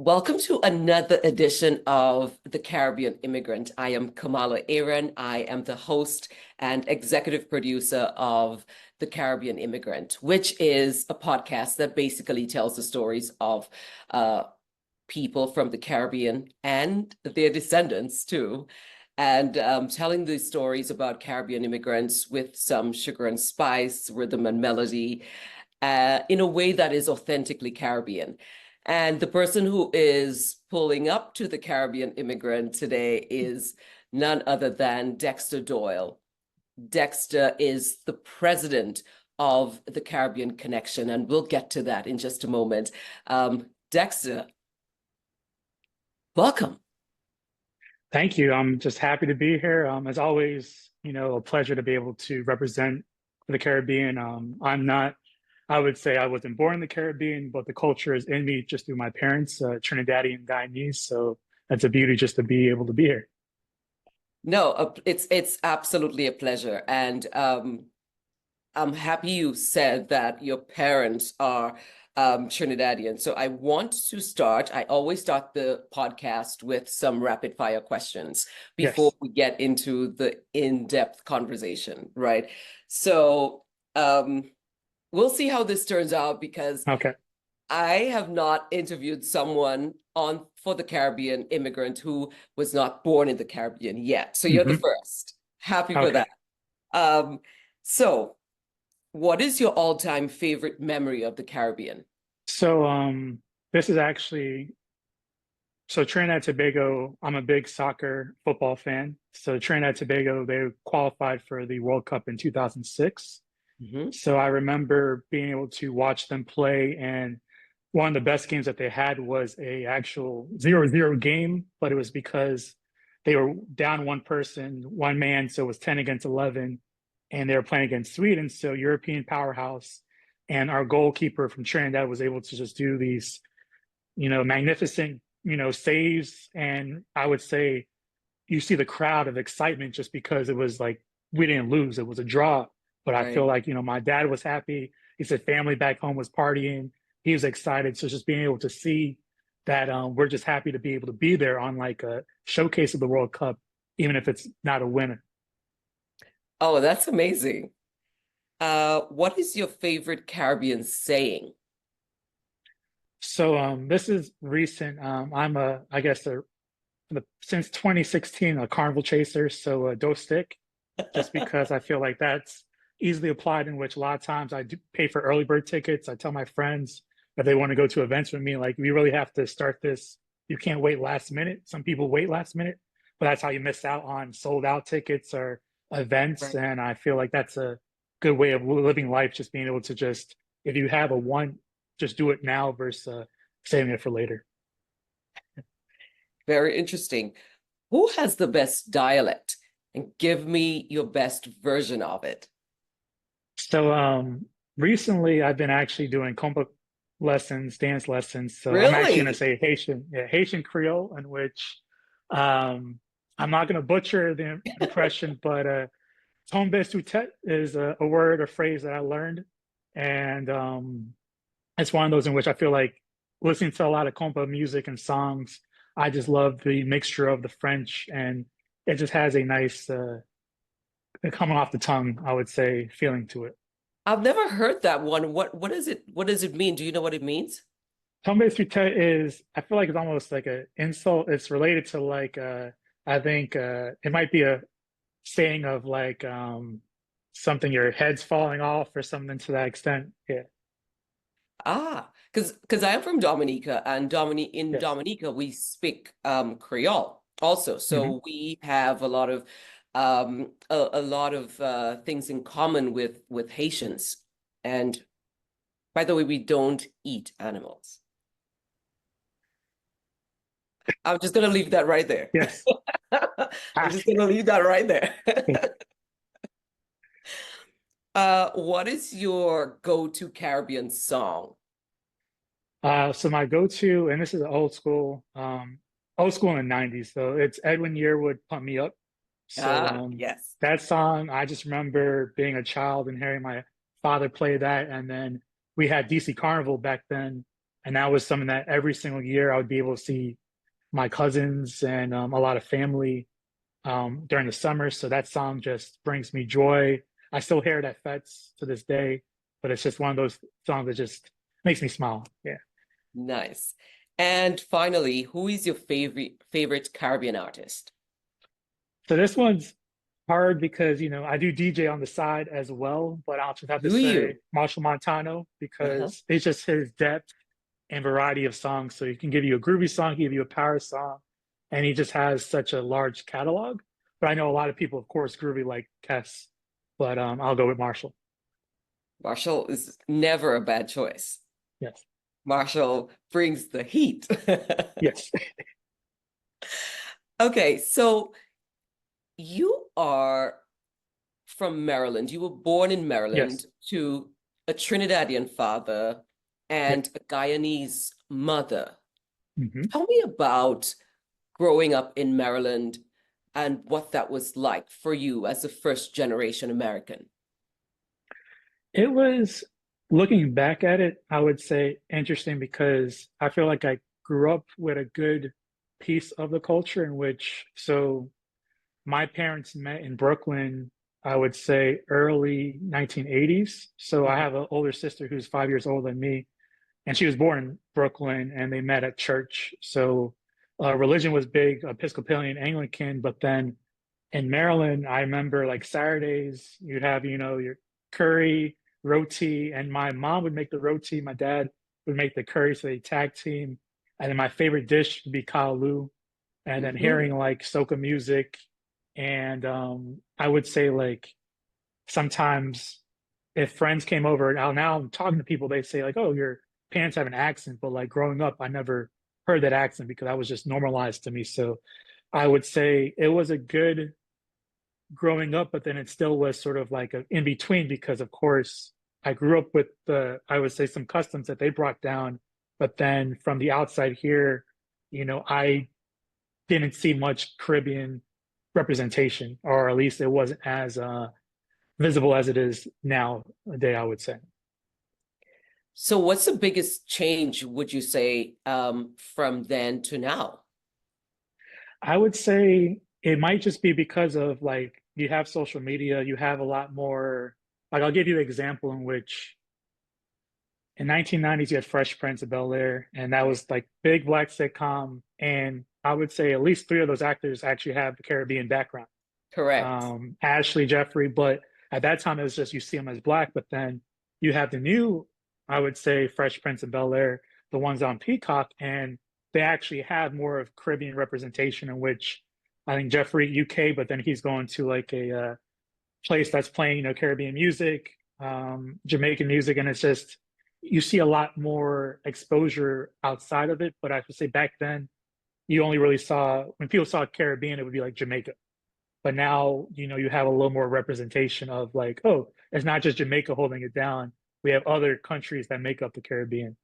Welcome to another edition of The Caribbean Immigrant. I am Kamala Aaron. I am the host and executive producer of The Caribbean Immigrant, which is a podcast that basically tells the stories of uh, people from the Caribbean and their descendants too, and telling these stories about Caribbean immigrants with some sugar and spice, rhythm and melody, in a way that is authentically Caribbean. And the person who is pulling up to the Caribbean immigrant today is none other than Dexter Doyle. Dexter is the president of the Caribbean Connection, and we'll get to that in just a moment. Dexter, welcome. Thank you. I'm just happy to be here. As always, a pleasure to be able to represent the Caribbean. I would say I wasn't born in the Caribbean, but the culture is in me just through my parents, Trinidadian Guyanese. So that's a beauty just to be able to be here. No, it's absolutely a pleasure, and I'm happy you said that your parents are Trinidadian. So I want to start. I always start the podcast with some rapid fire questions before Yes. we get into the in-depth conversation, right? So we'll see how this turns out because Okay. I have not interviewed someone on for the Caribbean immigrant who was not born in the Caribbean yet. So you're the Hmm. first. Happy for Okay. that. Um, so what is your all-time favorite memory of the Caribbean? So this is actually Trinidad and Tobago. I'm a big soccer football fan. So Trinidad and Tobago, they qualified for the World Cup in 2006. Mhm. So I remember being able to watch them play, and one of the best games that they had was a actual 0-0 game, but it was because they were down one person, one man, so it was 10 against 11, and they were playing against Sweden, so European powerhouse. And our goalkeeper from Trinidad was able to just do these, magnificent, saves. And I would say you see the crowd of excitement just because it was like we didn't lose, it was a draw. But I feel Right. like, my dad was happy. He said family back home was partying. He was excited. So just being able to see that we're just happy to be able to be there on like a showcase of the World Cup, even if it's not a winner. Oh, that's amazing. What is your favorite Caribbean saying? So this is recent. I'm I guess since 2016, a Carnival chaser. So Doe stick, just because I feel like that's easily applied, in which a lot of times I do pay for early bird tickets. I tell my friends that they want to go to events with me, like, we really have to start this. You can't wait last minute. Some people wait last minute, but that's how you miss out on sold out tickets or events. Right. And I feel like that's a good way of living life, just being able to just, if you have a want, just do it now versus saving it for later. Very interesting. Who has the best dialect? And give me your best version of it. So recently I've been actually doing compa lessons, dance lessons. So I'm actually gonna Really? say Haitian, yeah, Haitian Creole, in which um I'm not gonna butcher the impression, but tombe sous tête is a word or phrase that I learned. And it's one of those in which I feel like listening to a lot of compa music and songs, I just love the mixture of the French, and it just has a nice coming off the tongue, I would say, feeling to it. I've never heard that one. What is it? What does it mean? Do you know what it means? Tombe Suite is, I feel like it's almost like an insult. It's related to like I think it might be a saying of like something your head's falling off or something to that extent. Yeah. Ah, because I'm from Dominica, and in Yes. Dominica we speak Creole also. Hmm. So we have a lot of a lot of things in common with Haitians. And by the way, we don't eat animals. I'm just gonna leave that right there. Yes. I'm Ah. just gonna leave that right there. What is your go-to Caribbean song? So my go-to, and this is old school in the 90s. So it's Edwin Yearwood, Pump Me Up. So Ah, yes. that song, I just remember being a child and hearing my father play that. And then we had DC Carnival back then. And that was something that every single year I would be able to see my cousins and a lot of family during the summer. So that song just brings me joy. I still hear it at fetes to this day, but it's just one of those songs that just makes me smile. Yeah. Nice. And finally, who is your favorite Caribbean artist? So this one's hard because, I do DJ on the side as well, but I'll just have to Do say you? Marshall Montano Uh-huh. because it's just his depth and variety of songs. So he can give you a groovy song, give you a power song, and he just has such a large catalog. But I know a lot of people, of course, groovy like Kess, but I'll go with Marshall. Marshall is never a bad choice. Yes. Marshall brings the heat. Yes. Okay, so you are from Maryland. You were born in Yes. Maryland to a Trinidadian father Yep. and a Guyanese mother. Hmm. Tell me about growing up in Maryland and what that was like for you as a first generation American. It was, looking back at it, I would say interesting because I feel like I grew up with a good piece of the culture in which, so my parents met in Brooklyn, I would say early 1980s. So I Mhm. have an older sister who's 5 years older than me, and she was born in Brooklyn and they met at church. So religion was big, Episcopalian, Anglican, but then in Maryland, I remember like Saturdays, you'd have, your curry, roti, and my mom would make the roti, my dad would make the curry, so they tag team. And then my favorite dish would be kalaloo, and then Mhm. hearing like soca music. And I would say like sometimes if friends came over, now I'm talking to people, they say like, "Oh, your parents have an accent," but like growing up, I never heard that accent because that was just normalized to me. So I would say it was a good growing up, but then it still was sort of like a in between because, of course, I grew up with I would say, some customs that they brought down, but then from the outside here, I didn't see much Caribbean representation, or at least it wasn't as visible as it is now a day, I would say. So what's the biggest change, would you say, from then to now? I would say it might just be because of like you have social media, you have a lot more. Like I'll give you an example in which in 1990s you had Fresh Prince of Bel-Air, and that was like big black sitcom, and I would say at least three of those actors actually have the Caribbean background. Correct. Ashley, Jeffrey, but at that time it was just you see them as black, but then you have the new, I would say, Fresh Prince of Bel-Air, the ones on Peacock, and they actually have more of Caribbean representation in which I think Jeffrey UK, but then he's going to like a place that's playing, Caribbean music, Jamaican music, and it's just you see a lot more exposure outside of it. But I have to say back then you only really saw when people saw Caribbean, it would be like Jamaica. But now, you have a little more representation of like, oh, it's not just Jamaica holding it down. We have other countries that make up the Caribbean.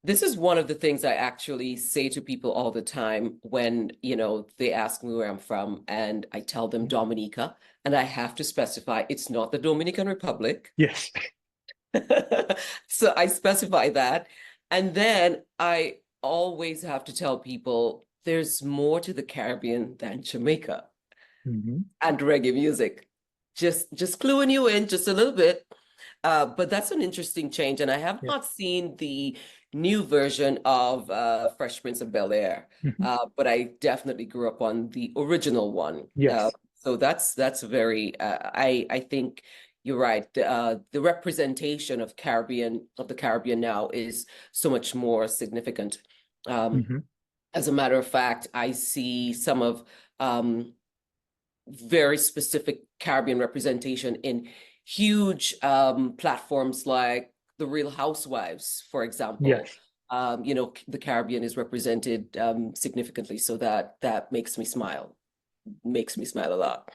This is one of the things I actually say to people all the time when, they ask me where I'm from and I tell them Dominica, and I have to specify it's not the Dominican Republic. Yes. So I specify that. And then I always have to tell people there's more to the Caribbean than Jamaica Hmm. and reggae music. Just cluing you in just a little bit. But that's an interesting change, and I have Yeah. not seen the new version of Fresh Prince of Bel-Air, Hmm. but I definitely grew up on the original one. Yes. So that's very. I think you're right. The representation of the Caribbean now is so much more significant. Um, Hmm. as a matter of fact, I see some of um, very specific Caribbean representation in huge platforms like the Real Housewives, for example. Yes. The Caribbean is represented significantly, so that makes me smile a lot.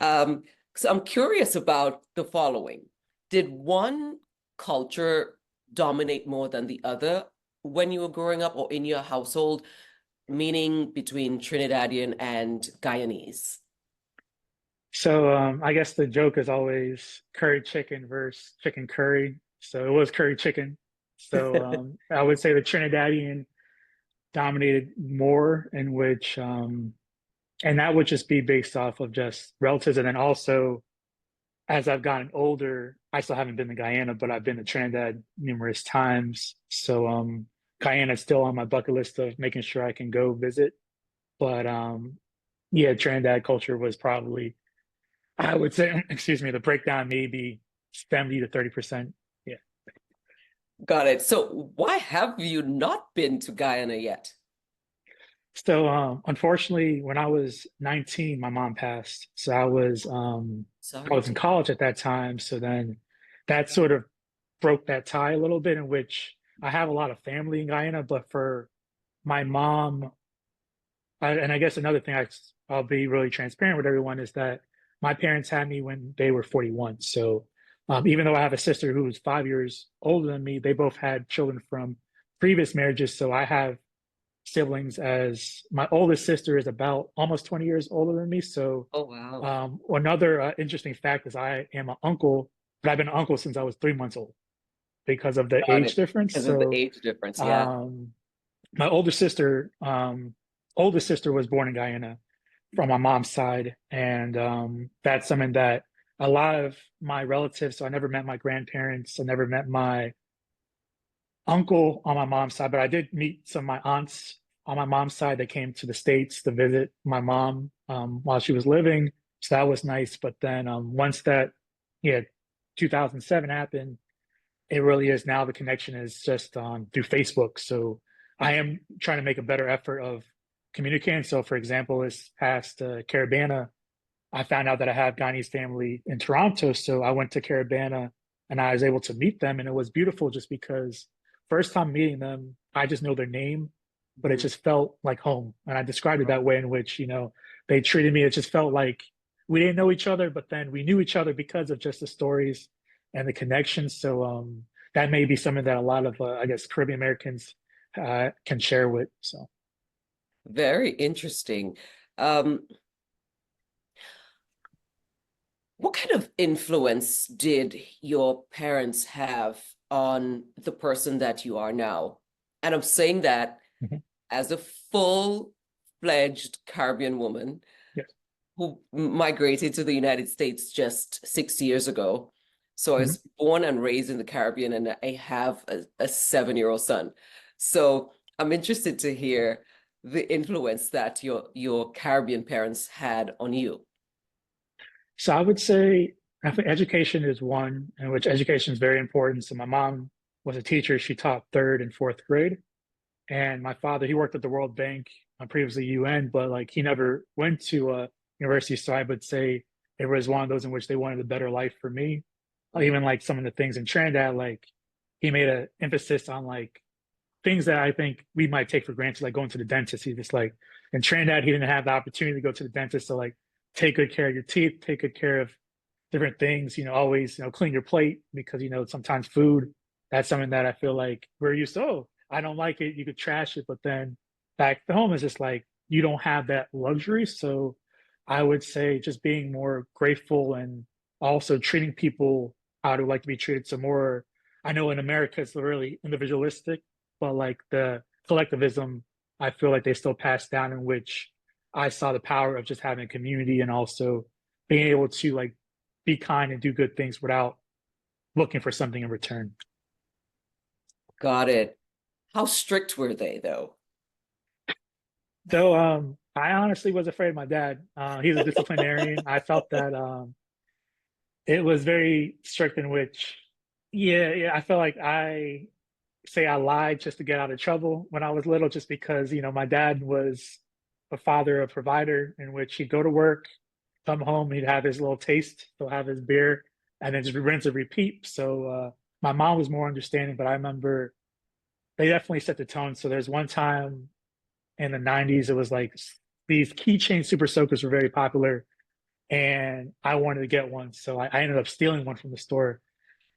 Um, so I'm curious about the following. Did one culture dominate more than the other when you were growing up or in your household, meaning between Trinidadian and Guyanese? So I guess the joke is always curry chicken versus chicken curry. So it was curry chicken. So I would say the Trinidadian dominated more, in which and that would just be based off of just relatives. And then also, as I've gotten older, I still haven't been to Guyana, but I've been to Trinidad numerous times. So Guyana is still on my bucket list of making sure I can go visit. But yeah, Trinidad culture was probably, I would say, excuse me, the breakdown maybe 70 to 30%. Yeah. Got it. So why have you not been to Guyana yet? So unfortunately, when I was 19, my mom passed. So I Sorry was in to. college at that time. So then that sort of broke that tie a little bit, in which I have a lot of family in Guyana, but for my mom, and I guess another thing I'll be really transparent with everyone is that my parents had me when they were 41. So even though I have a sister who's 5 years older than me, they both had children from previous marriages. So I have siblings, as my oldest sister is about almost 20 years older than me. So Oh, wow. another interesting fact is I am an uncle, but I've been an uncle since I was 3 months old because of the Got age it. difference. Because of the So age difference. Yeah. um, my oldest sister was born in Guyana from my mom's side, and that's something that a lot of my relatives. So I never met my grandparents. I never met my uncle on my mom's side, but I did meet some of my aunts on my mom's side that came to the States to visit my mom while she was living. So that was nice. But then once that, yeah, 2007 happened, it really is now the connection is just through Facebook. So I am trying to make a better effort of communicating. So, for example, this past Caribana, I found out that I have Guyanese family in Toronto. So I went to Caribana and I was able to meet them. And it was beautiful just because first time meeting them, I just know their name, but it Mhm. just felt like home. And I described it that way, in which, they treated me. It just felt like we didn't know each other, but then we knew each other because of just the stories and the connections. So that may be something that a lot of, I guess, Caribbean Americans can share with. So. Very interesting. Um, what kind of influence did your parents have on the person that you are now? And I'm saying that Mhm. as a full-fledged Caribbean woman Yes. who migrated to the United States just 6 years ago. So I Mhm. was born and raised in the Caribbean, and I have a 7-year-old son. So I'm interested to hear the influence that your Caribbean parents had on you. So I would say I think education is one, in which education is very important. So my mom was a teacher. She taught third and fourth grade. And my father, he worked at the World Bank, previously UN, but like he never went to a university. So I would say it was one of those in which they wanted a better life for me. Right. Even like some of the things in Trinidad, like he made an emphasis on like things that I think we might take for granted, like going to the dentist. He just like in Trinidad, he didn't have the opportunity to go to the dentist. So like take good care of your teeth, take good care of different things, always, clean your plate because, sometimes food, that's something that I feel like we're used to, oh, I don't like it. You could trash it. But then back home is just like, you don't have that luxury. So I would say just being more grateful and also treating people how to like to be treated. So more, I know in America, it's really individualistic, but like the collectivism, I feel like they still pass down, in which I saw the power of just having a community and also being able to like be kind and do good things without looking for something in return. Got it. How strict were they, though? Though I honestly was afraid of my dad. He's a disciplinarian. I felt that it was very strict, in which, yeah, I felt like I lied just to get out of trouble when I was little, just because, my dad was a father, a provider, in which he'd go to work, come home, he'd have his little taste, he'll have his beer, and then just rinse and repeat. So my mom was more understanding, but I remember they definitely set the tone. So there's one time in the 90s, it was like these keychain super soakers were very popular, and I wanted to get one. So I ended up stealing one from the store.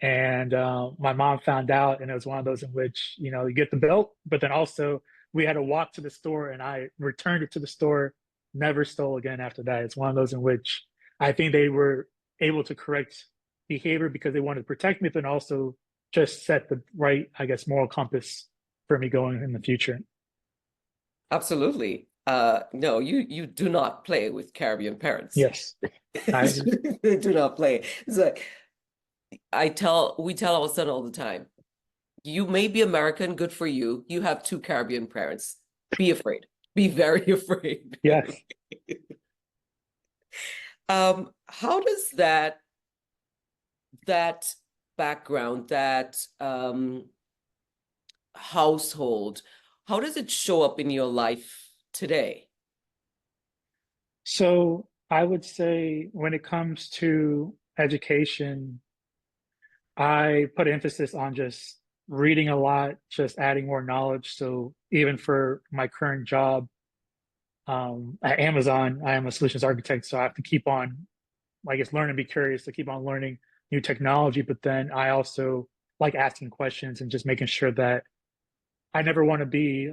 And my mom found out, and it was one of those in which, you get the belt, but then also we had to walk to the store, and I returned it to the store, never stole again after that. It's one of those in which I think they were able to correct behavior because they wanted to protect me, but then also just set the right, I guess, moral compass for me going in the future. Absolutely. No, you do not play with Caribbean parents. Yes, I They do not play. It's like we tell our son all the time, you may be American, good for you. You have two Caribbean parents. Be afraid. Be very afraid. yes. How does that background, that household, how does it show up in your life today? So I would say when it comes to education, I put emphasis on just reading a lot, just adding more knowledge. So even for my current job at Amazon, I am a solutions architect, so I have to keep on, I guess, learn and be curious to keep on learning new technology. But then I also like asking questions and just making sure that I never want to be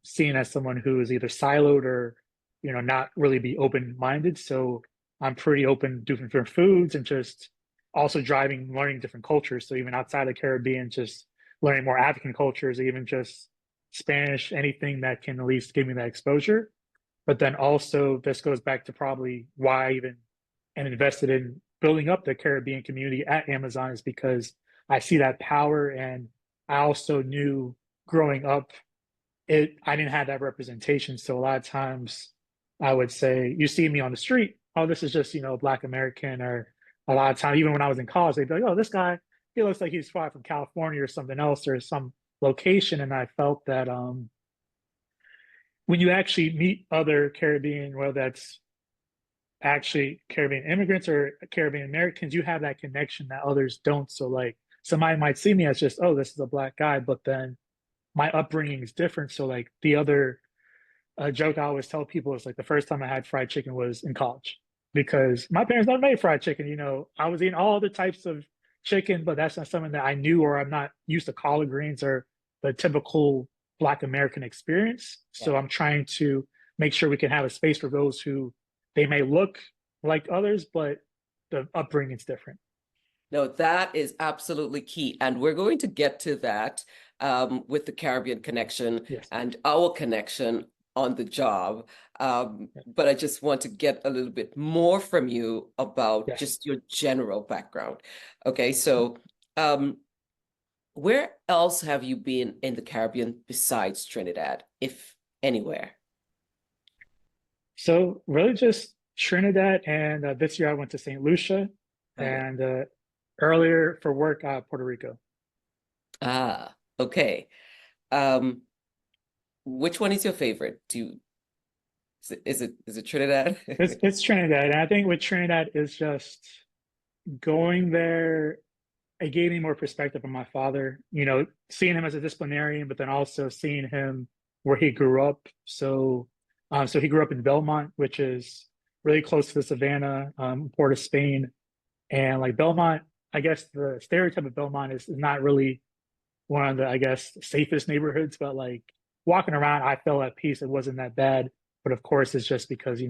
seen as someone who is either siloed or, not really be open-minded. So I'm pretty open to different foods and just also driving, learning different cultures. So even outside the Caribbean, just learning more African cultures, even just Spanish, anything that can at least give me that exposure. But then also this goes back to probably why I even and invested in building up the Caribbean community at Amazon is because I see that power. And I also knew growing up, I didn't have that representation. So a lot of times I would say, you see me on the street, oh, this is just, a Black American. Or a lot of times, even when I was in college, they'd be like, oh, this guy, he looks like he's far from California or something else or some location. And I felt that when you actually meet other Caribbean, whether that's actually Caribbean immigrants or Caribbean Americans, you have that connection that others don't. So like somebody might see me as just, oh, this is a Black guy, but then my upbringing is different. So like the other joke I always tell people is like the first time I had fried chicken was in college because my parents never made fried chicken. I was eating all the types of chicken, but that's not something that I knew, or I'm not used to collard greens or the typical Black American experience. Yeah. So I'm trying to make sure we can have a space for those who they may look like others, but the upbringing is different. No, that is absolutely key. And we're going to get to that with the Caribbean connection Yes. and our connection on the job. But I just want to get a little bit more from you about Yes. just your general background. Okay, so where else have you been in the Caribbean besides Trinidad, if anywhere? So really just Trinidad, and this year I went to St. Lucia, Uh, and earlier for work, Puerto Rico. okay. Um, which one is your favorite? Is it Trinidad? It's Trinidad, and I think with Trinidad is just going there. It gave me more perspective on my father. Seeing him as a disciplinarian, but then also seeing him where he grew up. So he grew up in Belmont, which is really close to the Savannah, port of Spain, and like Belmont. I guess the stereotype of Belmont is not really one of the, I guess, safest neighborhoods, but like walking around, I felt at peace. It wasn't that bad. But of course, it's just because,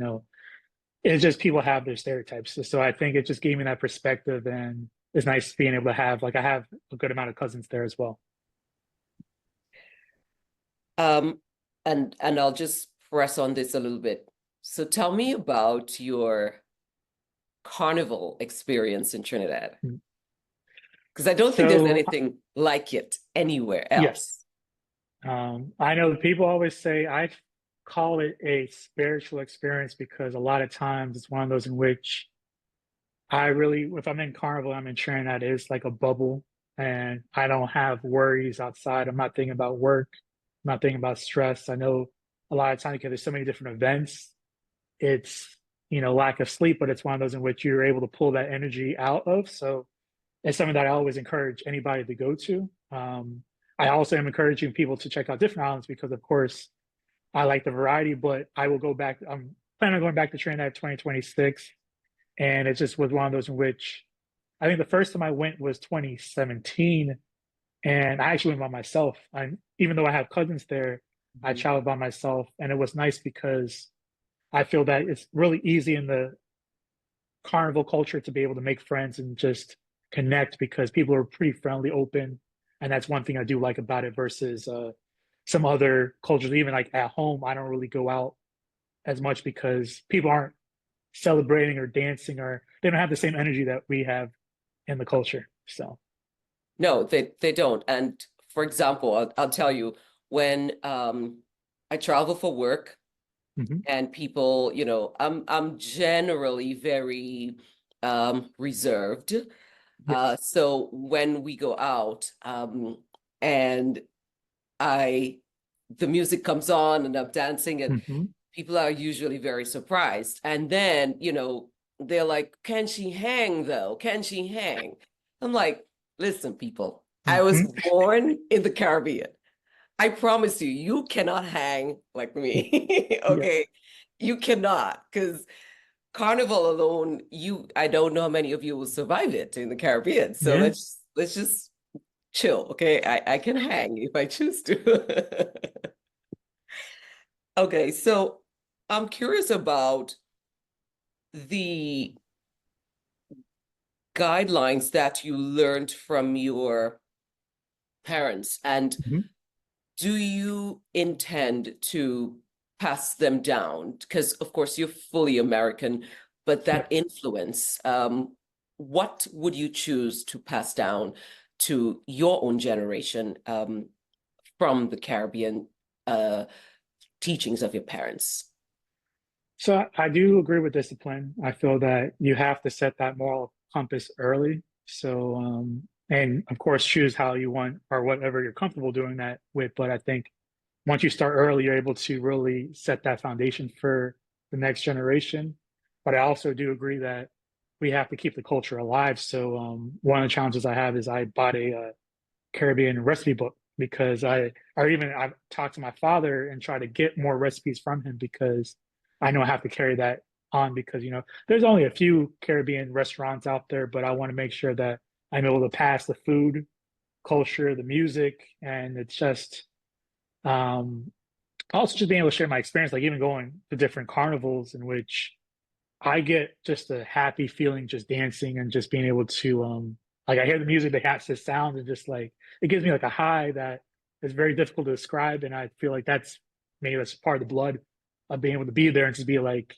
it's just people have their stereotypes. So I think it just gave me that perspective, and it's nice being able to have, like, I have a good amount of cousins there as well. Um, and I'll just press on this a little bit. So tell me about your Carnival experience in Trinidad, Mm. because I don't think there's So anything like it anywhere yes, else. I know people always say I call it a spiritual experience because a lot of times it's one of those in which I really, if I'm in Carnival, I'm in Trinidad, it's like a bubble, and I don't have worries outside. I'm not thinking about work. I'm not thinking about stress. I know a lot of times because there's so many different events, it's, lack of sleep, but it's one of those in which you're able to pull that energy out of. So it's something that I always encourage anybody to go to. I also am encouraging people to check out different islands because, of course, I like the variety, but I will go back. I'm planning on going back to Trinidad 2026. And it just was one of those in which I think the first time I went was 2017. And I actually went by myself. Even though I have cousins there, I Mhm. traveled by myself. And it was nice because I feel that it's really easy in the carnival culture to be able to make friends and just connect because people are pretty friendly, open. And that's one thing I do like about it versus some other cultures. Even like at home, I don't really go out as much because people aren't celebrating or dancing, or they don't have the same energy that we have in the culture. So, No, they don't. And for example, I'll tell you, when I travel for work mhm, and people, I'm generally very reserved. yes. So when we go out, and I the music comes on and I'm dancing, and Hmm. people are usually very surprised. And then, they're like, can she hang though? Can she hang? I'm like, listen, people, I was Hmm. born in the Caribbean. I promise you, you cannot hang like me. Yeah. Okay. You cannot, because Carnival alone, I don't know how many of you will survive it in the Caribbean. So Yeah. let's just chill. Okay. I can hang if I choose to. Okay, so I'm curious about the guidelines that you learned from your parents, and Mhm. do you intend to pass them down? Because, of course, you're fully American, but that Yes. influence, what would you choose to pass down to your own generation, from the Caribbean uh, teachings of your parents? So I do agree with discipline. I feel that you have to set that moral compass early. So, and of course, choose how you want or whatever you're comfortable doing that with. But I think once you start early, you're able to really set that foundation for the next generation. But I also do agree that we have to keep the culture alive. So, one of the challenges I have is I bought a Caribbean recipe book because I've talked to my father and tried to get more recipes from him because I know I have to carry that on because there's only a few Caribbean restaurants out there, but I want to make sure that I'm able to pass the food, culture, the music, and it's just also just being able to share my experience, like even going to different carnivals in which I get just a happy feeling just dancing and just being able to like I hear the music, the sound, and just like it gives me like a high that is very difficult to describe. And I feel like that's part of the blood of being able to be there and just be like,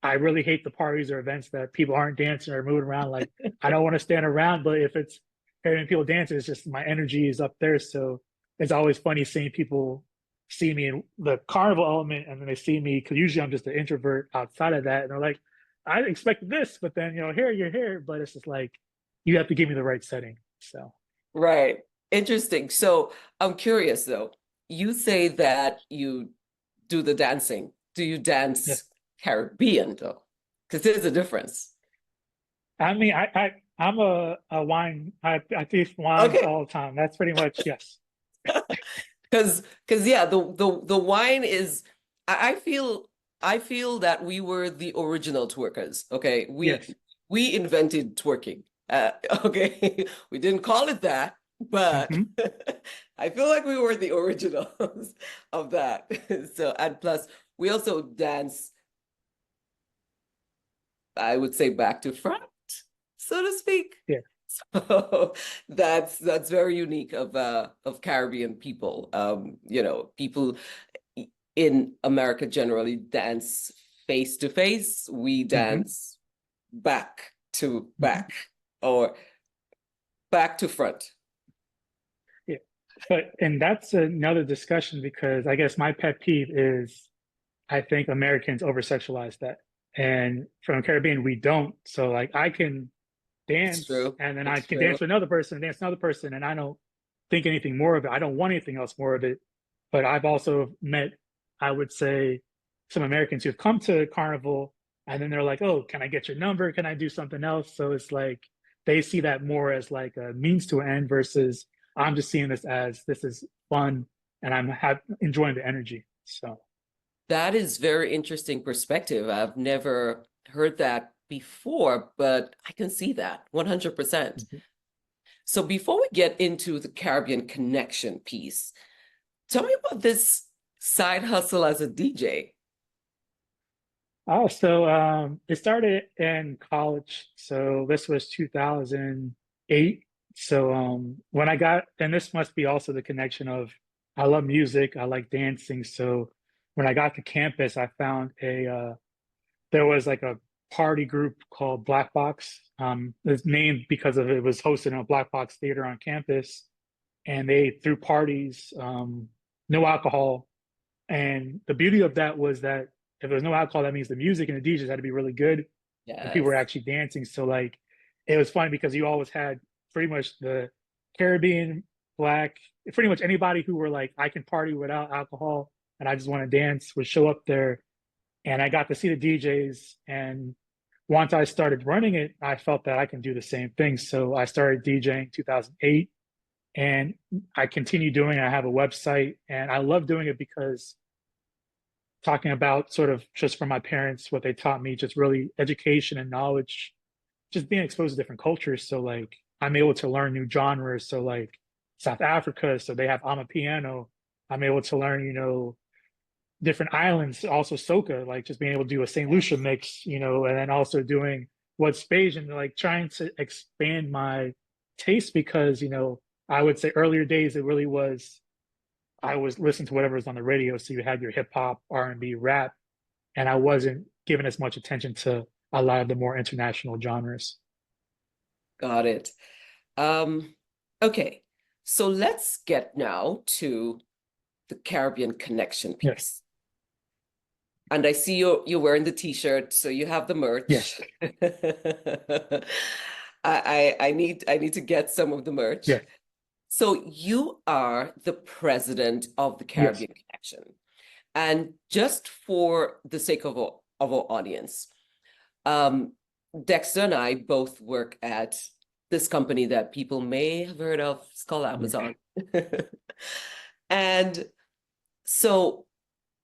I really hate the parties or events that people aren't dancing or moving around. Like I don't want to stand around, but if it's hearing people dancing, it's just my energy is up there. So it's always funny seeing people see me in the carnival element and then they see me because usually I'm just an introvert outside of that. And they're like, I expected this, but then here you're here, but it's just like you have to give me the right setting. So Right. Interesting. So I'm curious though. You say that you do the dancing. Do you yes, dance Caribbean though? Because there's a difference. I mean I'm a wine. I taste wines Okay. all the time. That's pretty much yes. Because yeah, the wine is, I feel that we were the original twerkers. Okay. We Yes. we invented twerking. Okay. We didn't call it that, but Hmm. I feel like we were the originals of that. So, and plus we also dance, I would say, back to front, so to speak. Yeah. So that's very unique of Caribbean people. People in America generally dance face to face. We Hmm. dance back to Hmm. back, or back to front. Yeah. But and that's another discussion because I guess my pet peeve is I think Americans over sexualize that. And from the Caribbean, we don't. So like I can It's dance true. and then I It's can true. dance with another person, dance with another person, and I don't think anything more of it. I don't want anything else more of it. But I've also met, I would say, some Americans who've come to Carnival and then they're like, oh, can I get your number? Can I do something else? So it's like they see that more as like a means to an end versus I'm just seeing this as this is fun and enjoying the energy. So That is very interesting perspective. I've never heard that before, but I can see that 100%. mhm. So before we get into the Caribbean connection piece, tell me about this side hustle as a DJ. Oh, so it started in college. So this was 2008. So when I got, and this must be also the connection of I love music, I like dancing. So when I got to campus, I found there was like a party group called Black Box. It's named because of it was hosted in a Black Box theater on campus, and they threw parties, no alcohol. And the beauty of that was that if there was no alcohol, that means the music and the DJs had to be really good and people were Yes. actually dancing. So like it was fun because you always had pretty much the Caribbean, black, pretty much anybody who were like, I can party without alcohol and I just want to dance would show up there. And I got to see the DJs. And once I started running it, I felt that I can do the same thing. So I started DJing 2008 and I continue doing it. I have a website and I love doing it because talking about sort of just from my parents, what they taught me, just really education and knowledge, just being exposed to different cultures. So like I'm able to learn new genres. So like South Africa, so they have Amapiano. I'm able to learn, different islands, also soca, like just being able to do a St. Lucia Yes. mix, and then also doing what's Bayesian, like trying to expand my taste because, I would say earlier days it really was I was listening to whatever was on the radio. So you had your hip hop, R&B, rap, and I wasn't giving as much attention to a lot of the more international genres. Got it. Um, okay. So let's get now to the Caribbean connection Yes, piece. And I see you're wearing the t-shirt, so you have the yes, merch. I need to get some of the merch. yes, So you are the president of the yes. Caribbean Connection. And just for the sake of our audience, um, Dexter and I both work at this company that people may have heard of. It's called Mhm. Amazon. And so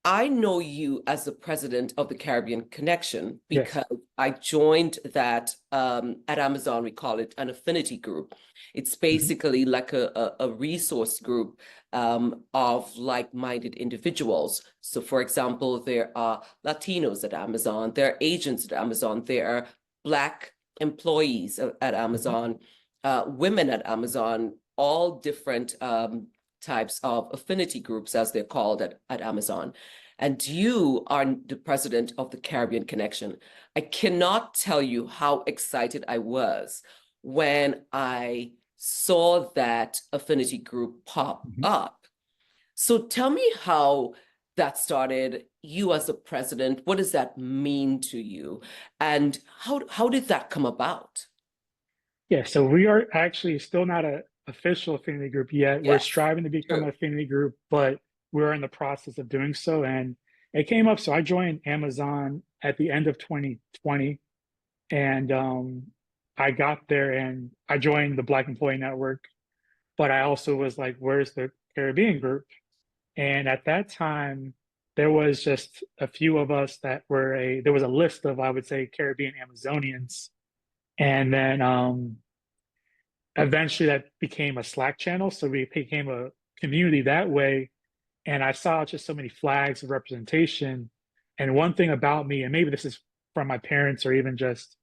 I know you as the president of the Caribbean Connection Yes. because I joined that at Amazon, we call it an affinity group. It's Mhm. basically like a resource group of like-minded individuals. So, for example, there are Latinos at Amazon, there are Asians at Amazon, there are Black employees at Mhm. Amazon, women at Amazon, all different types of affinity groups, as they're called at Amazon. And you are the president of the Caribbean Connection. I cannot tell you how excited I was when I saw that affinity group pop Mhm. up. So tell me how that started, you as the president, what does that mean to you? And how did that come about? Yeah, so we are actually still not a official affinity group yet. We're Yes, striving to become an true. affinity group, but we're in the process of doing so. And it came up. So I joined Amazon at the end of 2020, and I got there and I joined the Black Employee Network, but I also was like, "Where's the Caribbean group?" And at that time, there was just a few of us that were there was a list of, I would say, Caribbean Amazonians. And then eventually that became a Slack channel. So we became a community that way. And I saw just so many flags of representation. And one thing about me, and maybe this is from my parents or even just,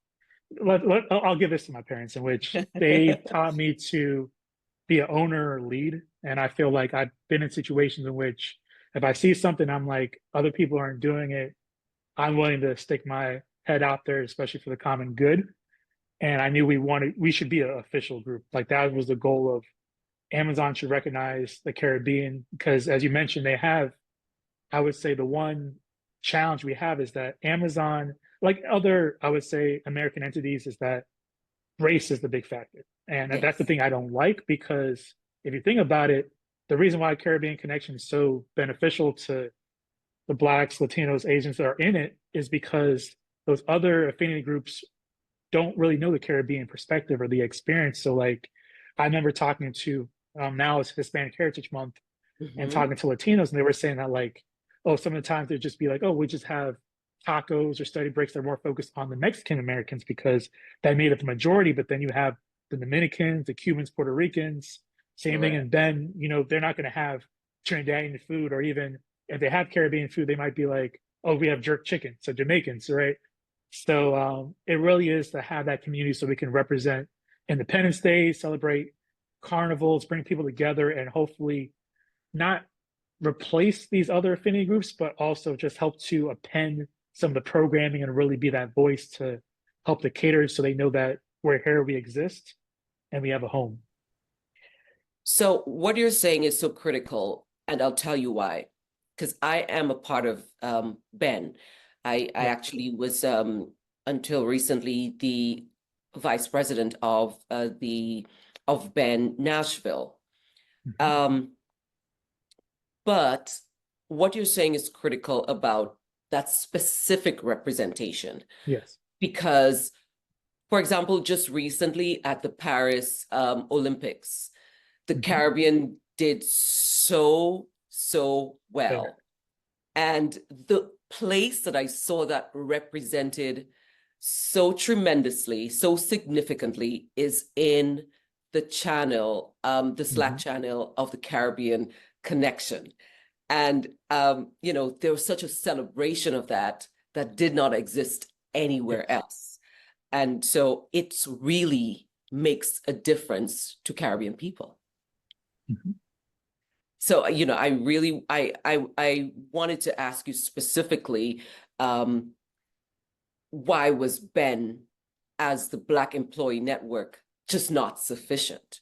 I'll give this to my parents, in which they taught me to be an owner or lead. And I feel like I've been in situations in which if I see something, I'm like, other people aren't doing it, I'm willing to stick my head out there, especially for the common good. And I knew we should be an official group. Like that was the goal of Amazon should recognize the Caribbean because, as you mentioned, they have. I would say the one challenge we have is that Amazon, like other, I would say, American entities, is that race is the big factor, and that's the Yes, thing I don't like because if you think about it, the reason why Caribbean Connection is so beneficial to the Blacks, Latinos, Asians that are in it is because those other affinity groups don't really know the Caribbean perspective or the experience. So like I remember talking to now it's Hispanic Heritage Month and hmm, talking to Latinos and they were saying that like, oh, some of the times they'd just be like, oh, we just have tacos or study breaks that are more focused on the Mexican Americans because that made up the majority. But then you have the Dominicans, the Cubans, Puerto Ricans, same thing. correct. And then, they're not going to have Trinidadian food or even if they have Caribbean food, they might be like, oh, we have jerk chicken. So Jamaicans, right? So it really is to have that community so we can represent Independence Day, celebrate carnivals, bring people together, and hopefully not replace these other affinity groups, but also just help to append some of the programming and really be that voice to help the caterers so they know that we're here, we exist, and we have a home. So what you're saying is so critical, and I'll tell you why. Because I am a part of Ben. I Yeah. actually was until recently the vice president of Ben Nashville. Mhm. Um, but what you're saying is critical about that specific representation, Yes. because, for example, just recently at the Paris Olympics, the Mhm. Caribbean did so There. well. And the place that I saw that represented so tremendously, so significantly is in the channel, the Slack Mhm. channel of the Caribbean Connection. And, there was such a celebration of that that did not exist anywhere Yes. else. And so it's really makes a difference to Caribbean people. Mhm. So, I really, I wanted to ask you specifically, um, why was Ben as the Black Employee Network just not sufficient?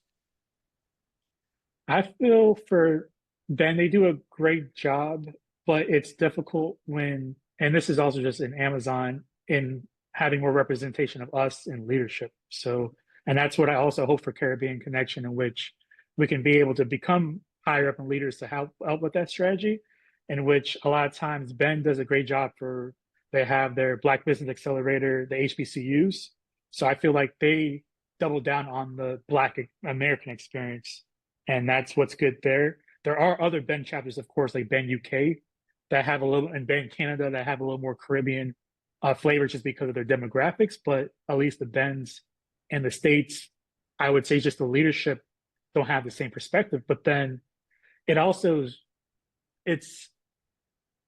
I feel for Ben, they do a great job, but it's difficult when, and this is also just in Amazon, in having more representation of us in leadership. So, and that's what I also hope for Caribbean Connection, in which we can be able to become higher up in leaders to help out with that strategy, in which a lot of times Ben does a great job for, they have their Black Business Accelerator, the HBCUs. So I feel like they double down on the Black American experience, and that's what's good there. There are other Ben chapters, of course, like Ben UK, that have a little, and Ben Canada that have a little more Caribbean flavor just because of their demographics. But at least the Bens in the States, I would say, just the leadership don't have the same perspective. But then it also, it's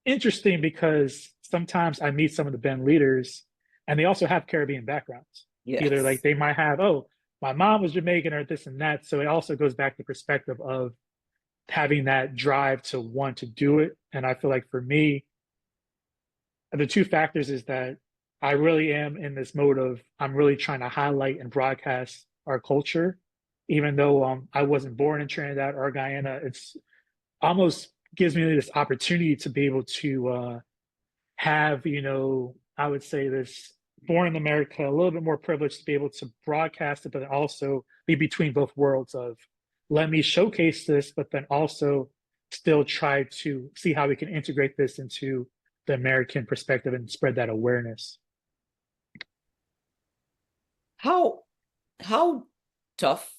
interesting because sometimes I meet some of the Ben leaders, and they also have Caribbean backgrounds. Either like Yes. they might have, oh, my mom was Jamaican or this and that. So it also goes back to perspective of having that drive to want to do it. And I feel like for me, the two factors is that I really am in this mode of I'm really trying to highlight and broadcast our culture, even though I wasn't born in Trinidad or Guyana. It's almost gives me this opportunity to be able to have, I would say this born in America, a little bit more privileged to be able to broadcast it, but also be between both worlds of let me showcase this, but then also still try to see how we can integrate this into the American perspective and spread that awareness. How how tough,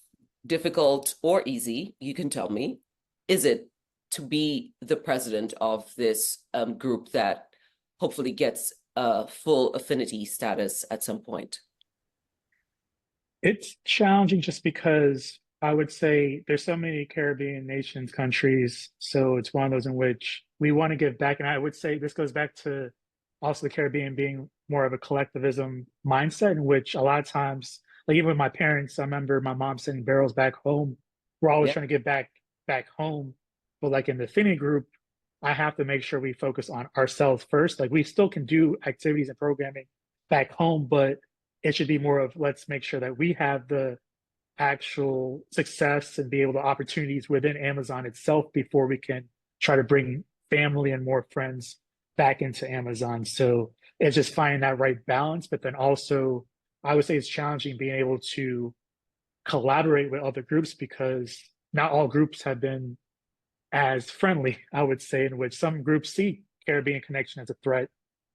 difficult, or easy, you can tell me, is it to be the president of this group that hopefully gets a full affinity status at some point? It's challenging just because I would say there's so many Caribbean nations, countries. So it's one of those in which we want to give back. And I would say this goes back to also the Caribbean being more of a collectivism mindset, in which a lot of times, like even with my parents, I remember my mom sending barrels back home. We're always Yeah. trying to get back home. But like in the Finny group, I have to make sure we focus on ourselves first. Like we still can do activities and programming back home, but it should be more of let's make sure that we have the actual success and be able to opportunities within Amazon itself before we can try to bring family and more friends back into Amazon. So it's just finding that right balance. But then also, I would say it's challenging being able to collaborate with other groups because not all groups have been as friendly, I would say, in which some groups see Caribbean Connection as a threat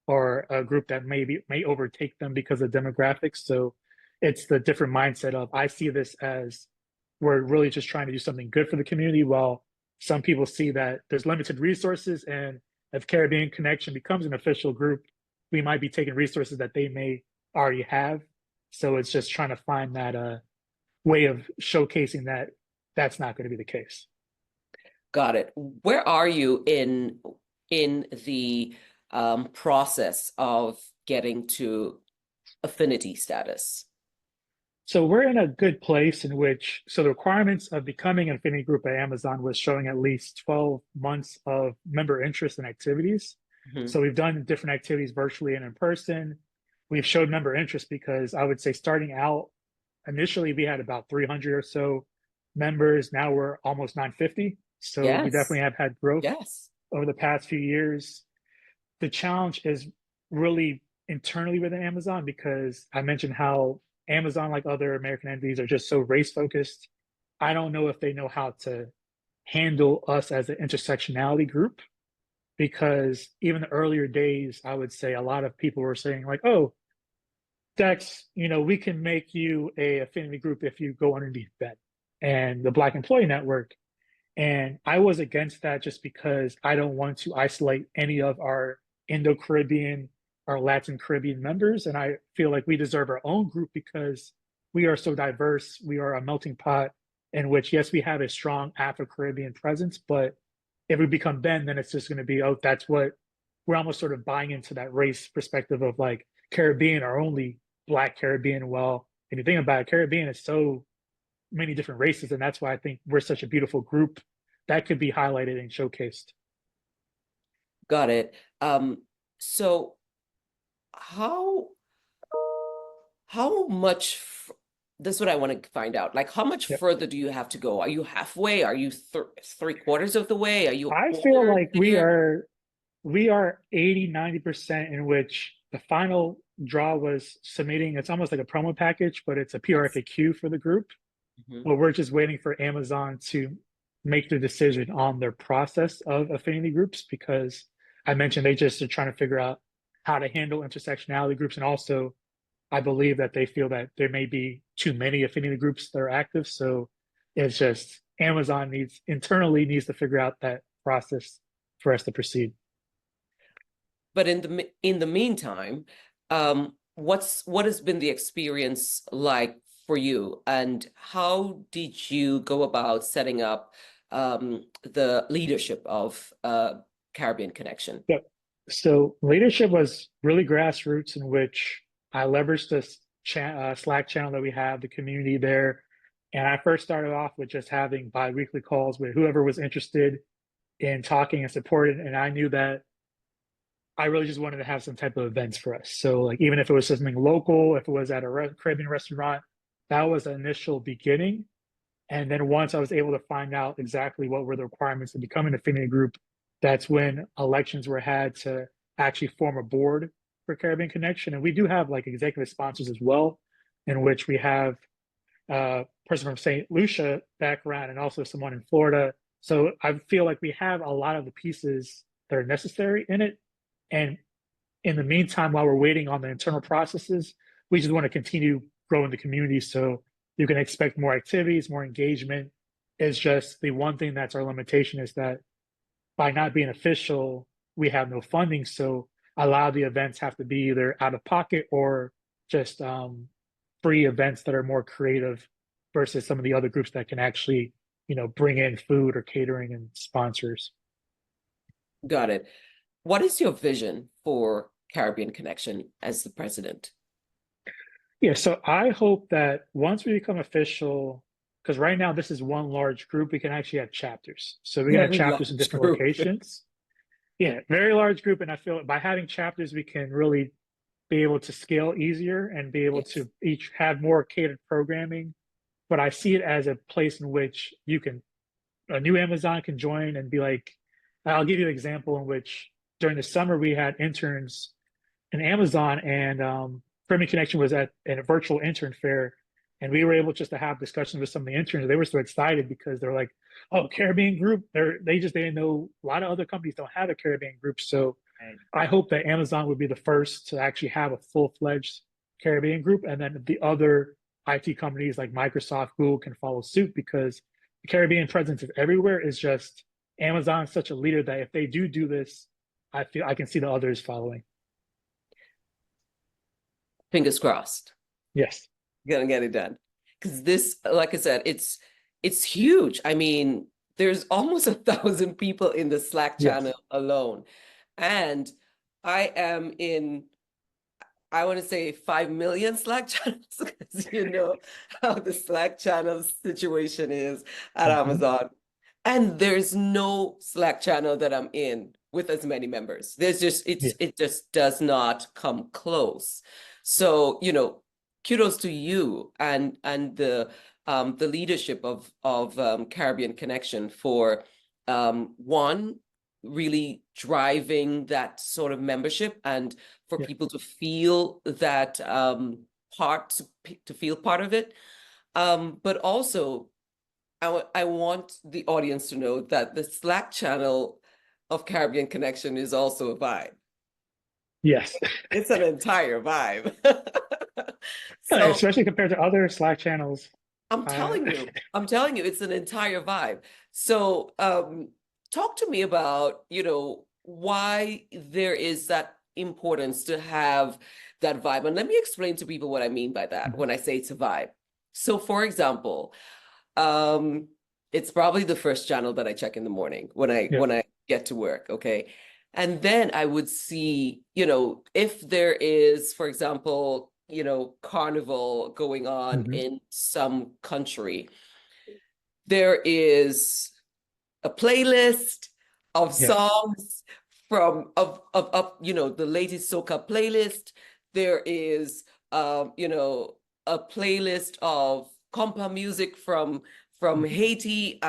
or a group that may overtake them because of demographics. So it's the different mindset of I see this as we're really just trying to do something good for the community, while some people see that there's limited resources, and if Caribbean Connection becomes an official group, we might be taking resources that they may already have. So it's just trying to find that way of showcasing that that's not going to be the case. Got it. Where are you in the process of getting to affinity status? So we're in a good place in which, so the requirements of becoming an affinity group at Amazon was showing at least 12 months of member interest and activities. Mhm. So we've done different activities virtually and in person. We've showed member interest because I would say starting out, initially we had about 300 or so members. Now we're almost 950. So we definitely Yes, have had growth yes. over the past few years. The challenge is really internally within Amazon because I mentioned how Amazon, like other American entities, are just so race focused. I don't know if they know how to handle us as an intersectionality group because even the earlier days, I would say a lot of people were saying like, "Oh, Dex, we can make you a affinity group if you go underneath Ben and the Black Employee Network." And I was against that just because I don't want to isolate any of our Indo Caribbean, our Latin Caribbean members. And I feel like we deserve our own group because we are so diverse. We are a melting pot in which, yes, we have a strong Afro Caribbean presence, but if we become Ben, then it's just going to be, oh, that's what we're almost sort of buying into that race perspective of like Caribbean are only Black Caribbean. Well, if you think about it, Caribbean is so many different races, and that's why I think we're such a beautiful group that could be highlighted and showcased. Got it. So how how much this is what I want to find out. Like, how much Yep. further do you have to go? Are you halfway? Are you three-quarters of the way? Are you a I feel quarter like we there? are we are 80-90% in which the final draw was submitting. It's almost like a promo package, but it's a Yes. PRFAQ for the group. Mhm. Well, we're just waiting for Amazon to make the decision on their process of affinity groups because I mentioned they just are trying to figure out how to handle intersectionality groups. And also, I believe that they feel that there may be too many affinity groups that are active. So it's just Amazon needs to figure out that process for us to proceed. But in the meantime, what has been the experience like for you, and how did you go about setting up the leadership of Caribbean Connection? Yep. So leadership was really grassroots in which I leveraged this Slack channel that we have, the community there. And I first started off with just having biweekly calls with whoever was interested in talking and supporting. And I knew that I really just wanted to have some type of events for us. So like even if it was something local, if it was at a Caribbean restaurant, that was the initial beginning. And then once I was able to find out exactly what were the requirements to become an affinity group, that's when elections were had to actually form a board for Caribbean Connection. And we do have like executive sponsors as well, in which we have a person from St. Lucia background and also someone in Florida. So I feel like we have a lot of the pieces that are necessary in it. And in the meantime, while we're waiting on the internal processes, we just want to continue growing the community. So you can expect more activities, more engagement. It's just the one thing that's our limitation is that by not being official, we have no funding. So a lot of the events have to be either out of pocket or just free events that are more creative versus some of the other groups that can actually, bring in food or catering and sponsors. Got it. What is your vision for Caribbean Connection as the president? Yeah, so I hope that once we become official, because right now this is one large group, we can actually have chapters. So we can have Very chapters in large different group. locations. Yeah, very large group. And I feel by having chapters, we can really be able to scale easier and be able Yes. to each have more catered programming. But I see it as a place in which a new Amazon can join and be like, I'll give you an example in which during the summer we had interns in Amazon and Caribbean Connection was at a virtual intern fair. And we were able just to have discussions with some of the interns. They were so excited because they're like, oh, Caribbean group. They didn't know a lot of other companies don't have a Caribbean group. So I hope that Amazon would be the first to actually have a full-fledged Caribbean group. And then the other IT companies like Microsoft, Google can follow suit because the Caribbean presence is everywhere. It's just Amazon is such a leader that if they do this, I feel I can see the others following. Fingers crossed. Yes. Gonna get it done. Because this, like I said, it's huge. I mean, there's almost 1,000 people in the Slack Yes. channel alone. And I am in I want to say 5 million Slack channels because you know how the Slack channel situation is at Mhm. Amazon. And there's no Slack channel that I'm in with as many members. There's just Yeah, it just does not come close. So, kudos to you and the leadership of Caribbean Connection for one really driving that sort of membership and for yeah, people to feel that to feel part of it. But also I want the audience to know that the Slack channel of Caribbean Connection is also a vibe. yes. It's an entire vibe. So Especially compared to other Slack channels. Uh, I'm telling you, it's an entire vibe. So talk to me about, why there is that importance to have that vibe. And let me explain to people what I mean by that when I say it's a vibe. So for example, um, it's probably the first channel that I check in the morning yeah. when I get to work, okay? And then I would see, if there is, for example, Carnival going on Mhm. in some country, there is a playlist of Yeah. songs of the latest soca playlist. There is a playlist of compa music from Mhm. Haiti.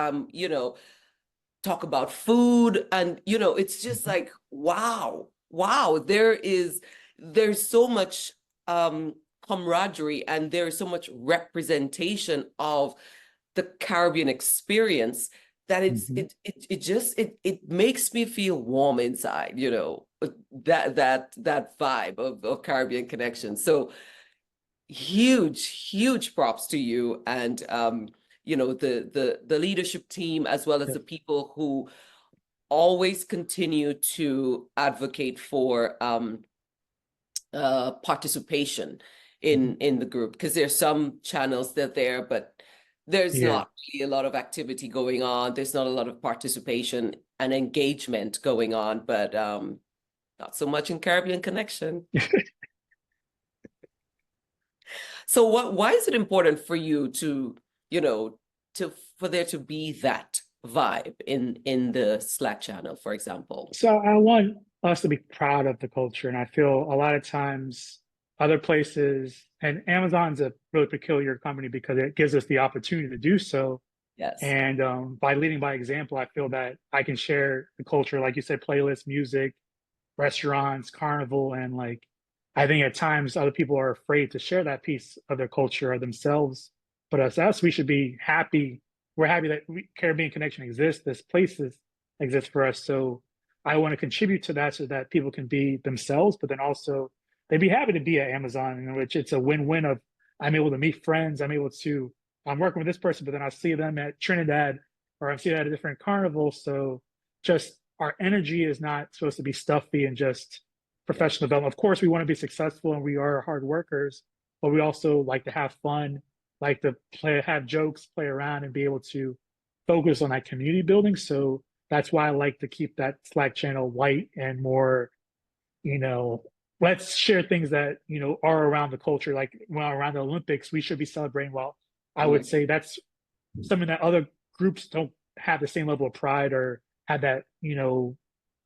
Talk about food, and it's just Mhm. like wow, there's so much um camaraderie, and there's so much representation of the Caribbean experience that Mhm. it makes me feel warm inside, that vibe of Caribbean connection. So huge props to you and the leadership team, as well as Yeah. the people who always continue to advocate for participation Mhm. in the group, because there's some channels that are there, but there's Yeah. not really a lot of activity going on. There's not a lot of participation and engagement going on, but not so much in Caribbean Connection. So why is it important for you to, you know, for there to be that vibe in the Slack channel, for example? So I want us to be proud of the culture, and I feel a lot of times other places, and Amazon's a really peculiar company because it gives us the opportunity to do so. Yes. And by leading by example, I feel that I can share the culture, like you said, playlists, music, restaurants, carnival, and like I think at times other people are afraid to share that piece of their culture or themselves. But as us, we should be happy. We're happy that Caribbean Connection exists. This places exist for us. So I want to contribute to that so that people can be themselves, but then also they'd be happy to be at Amazon, in which it's a win-win of I'm able to meet friends, I'm working with this person, but then I see them at Trinidad or I see that at a different carnival. So just our energy is not supposed to be stuffy and just Yeah. professional development. Of course, we want to be successful and we are hard workers, but we also like to have fun, like to play, have jokes, play around, and be able to focus on that community building. So that's why I like to keep that Slack channel light and more, you know, let's share things that, are around the culture. Like when around the Olympics, we should be celebrating. Well, I would Mhm. say that's something that other groups don't have the same level of pride or have that,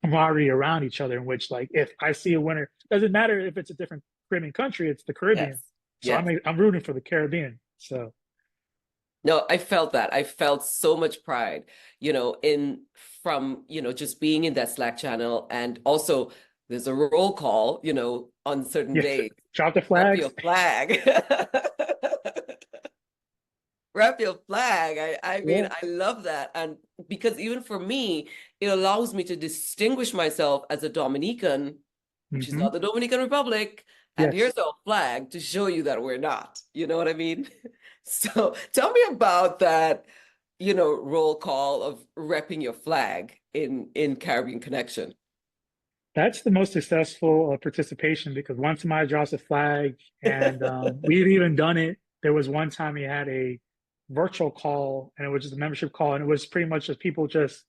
camaraderie around each other, in which like if I see a winner, doesn't matter if it's a different Caribbean country, it's the Caribbean. Yes. So Yes. I'm rooting for the Caribbean. So No, I felt that. I felt so much pride, in from, just being in that Slack channel. And also there's a roll call, on certain yeah, days. drop the Rep flags. your flag. Rep your flag. I mean, Yeah. I love that. And because even for me, it allows me to distinguish myself as a Dominican, which is Hmm. not the Dominican Republic. And Yes. here's our flag to show you that we're not. You know what I mean? So tell me about that, roll call of repping your flag in Caribbean Connection. That's the most successful participation because once somebody drops a flag, and we've even done it. There was one time we had a virtual call, and it was just a membership call, and it was pretty much just people just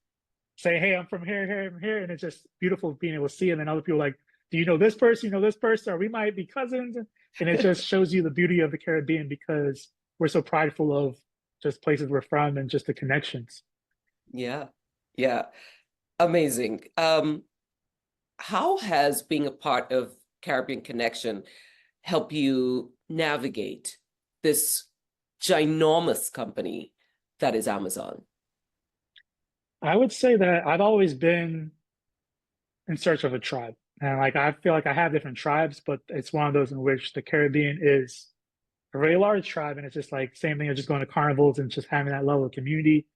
say, "Hey, I'm from here, here, I'm here," and it's just beautiful being able to see. And then other people like, do you know this person? You know this person? Or we might be cousins. And it just shows you the beauty of the Caribbean because we're so prideful of just places we're from and just the connections. Yeah. Yeah. Amazing. How has being a part of Caribbean Connection help you navigate this ginormous company that is Amazon? I would say that I've always been in search of a tribe. And like I feel like I have different tribes, but it's one of those in which the Caribbean is a very large tribe, and it's just like same thing as just going to carnivals and just having that level of community.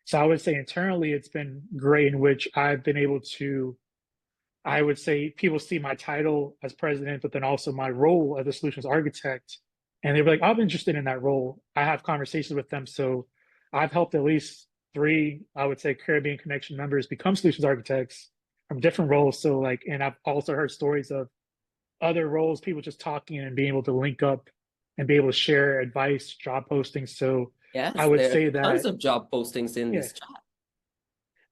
So I would say internally it's been great in which I've been able to, I would say people see my title as president, but then also my role as a solutions architect. And they were like, I'm interested in that role. I have conversations with them. So I've helped at least three, I would say, Caribbean Connection members become solutions architects from different roles. So like, and I've also heard stories of other roles, people just talking and being able to link up and be able to share advice, job postings. So I Yes, would there are say tons that, of job postings in yeah, this chat.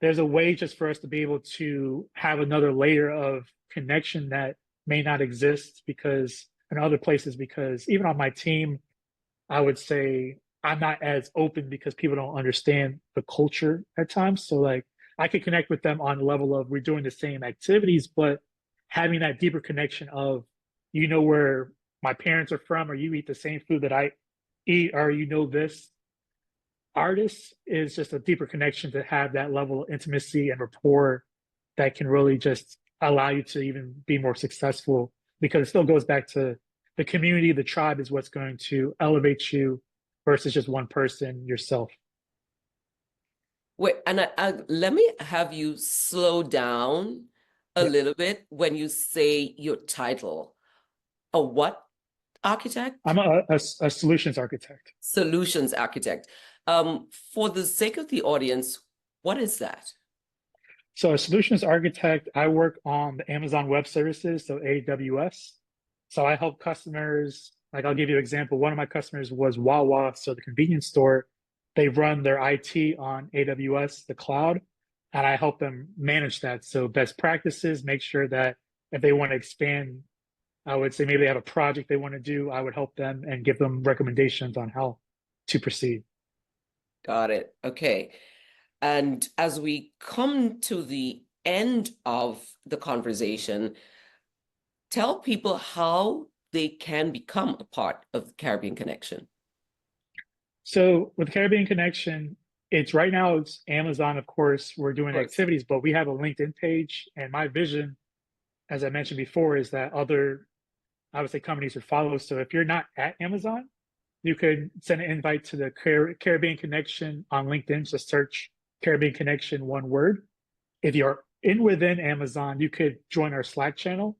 there's a way just for us to be able to have another layer of connection that may not exist because in other places, because even on my team, I would say I'm not as open because people don't understand the culture at times. So like I could connect with them on the level of we're doing the same activities, but having that deeper connection of you know where my parents are from, or you eat the same food that I eat, or you know this artist is just a deeper connection to have that level of intimacy and rapport that can really just allow you to even be more successful because it still goes back to the community, the tribe is what's going to elevate you versus just one person yourself. Wait, and let me have you slow down a Yeah. little bit when you say your title. A what I'm architect? a solutions architect. Solutions architect. For the sake of the audience, what is that? So a solutions architect, I work on the Amazon Web Services, so AWS. So I help customers, like I'll give you an example. One of my customers was Wawa, so the convenience store. They run their IT on AWS, the cloud, and I help them manage that. So best practices, make sure that if they want to expand, I would say maybe they have a project they want to do, I would help them and give them recommendations on how to proceed. Got it. Okay. And as we come to the end of the conversation, tell people how they can become a part of the Caribbean Connection. So with Caribbean Connection, it's right now it's Amazon, of course, we're Of doing course. activities, but we have a LinkedIn page. And my vision, as I mentioned before, is that other, I would say companies would follow. So if you're not at Amazon, you could send an invite to the Caribbean Connection on LinkedIn. Just search Caribbean Connection, one word. If you're in within Amazon, you could join our Slack channel.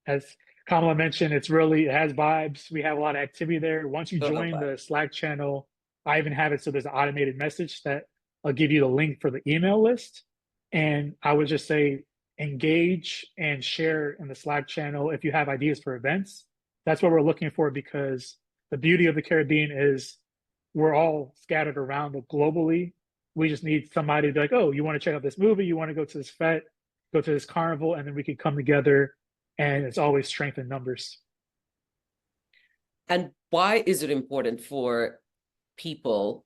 As Kamala mentioned, it has vibes. We have a lot of activity there. Once you Total join vibe. the Slack channel, I even have it so there's an automated message that I'll give you the link for the email list. And I would just say engage and share in the Slack channel if you have ideas for events. That's what we're looking for because the beauty of the Caribbean is we're all scattered around globally. We just need somebody to be like, oh, you want to check out this movie? You want to go to this fete, go to this carnival, and then we can come together. And it's always strength in numbers. And why is it important for people,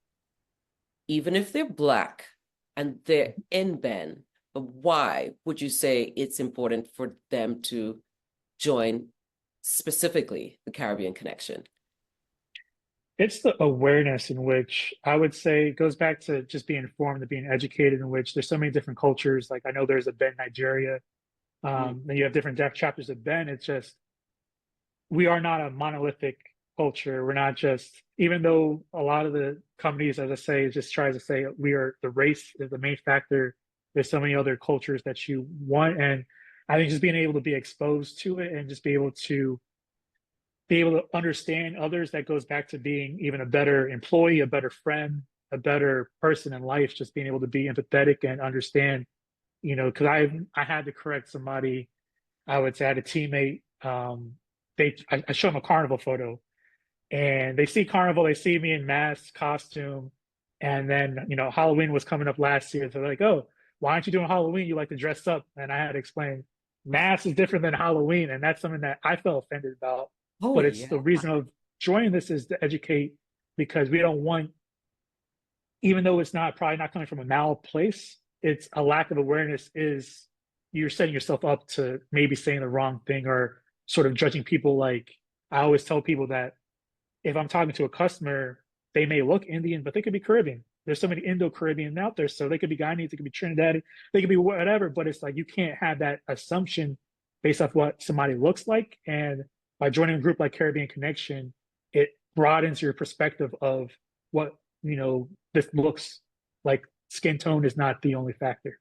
even if they're Black and they're in Ben, but why would you say it's important for them to join specifically the Caribbean Connection? It's the awareness in which I would say goes back to just being informed and being educated, in which there's so many different cultures. Like I know there's a Ben Nigeria, Mm. then you have different chapters of Ben. It's just we are not a monolithic culture. We're not just, even though a lot of the companies, as I say, just tries to say we are the race is the main factor. There's so many other cultures that you want, and I think just being able to be exposed to it and just be able to understand others, that goes back to being even a better employee, a better friend, a better person in life, just being able to be empathetic and understand, because I had to correct somebody. I would say I had a teammate. I show them a carnival photo, and they see carnival. They see me in mask costume, and then Halloween was coming up last year. So they're like, "Oh, why aren't you doing Halloween? You like to dress up?" And I had to explain. mass is different than Halloween, and that's something that I felt offended about. Oh, But it's yeah. the reason of joining this is to educate because we don't want, even though it's not probably not coming from a mal place, it's a lack of awareness is you're setting yourself up to maybe saying the wrong thing or sort of judging people. Like I always tell people that if I'm talking to a customer, they may look Indian, but they could be Caribbean. There's so many Indo-Caribbean out there, so they could be Guyanese, they could be Trinidad, they could be whatever. But it's like you can't have that assumption based off what somebody looks like. And by joining a group like Caribbean Connection, it broadens your perspective of what this looks like. Skin tone is not the only factor.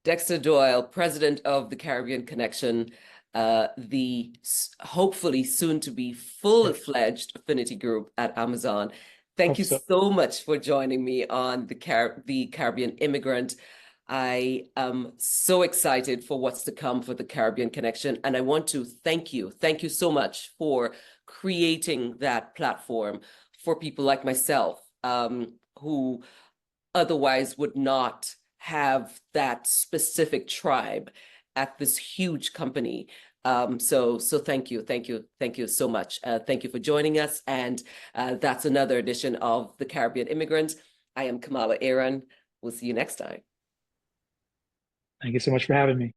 Dexter Doyle, president of the Caribbean Connection, the hopefully soon to be full-fledged affinity group at Amazon. Thank Hope you so. so much for joining me on the Caribbean Immigrant. I am so excited for what's to come for the Caribbean Connection, and I want to thank you so much for creating that platform for people like myself, who otherwise would not have that specific tribe at this huge company. So thank you so much. Thank you for joining us. And that's another edition of The Caribbean Immigrant. I am Kamala Aaron. We'll see you next time. Thank you so much for having me.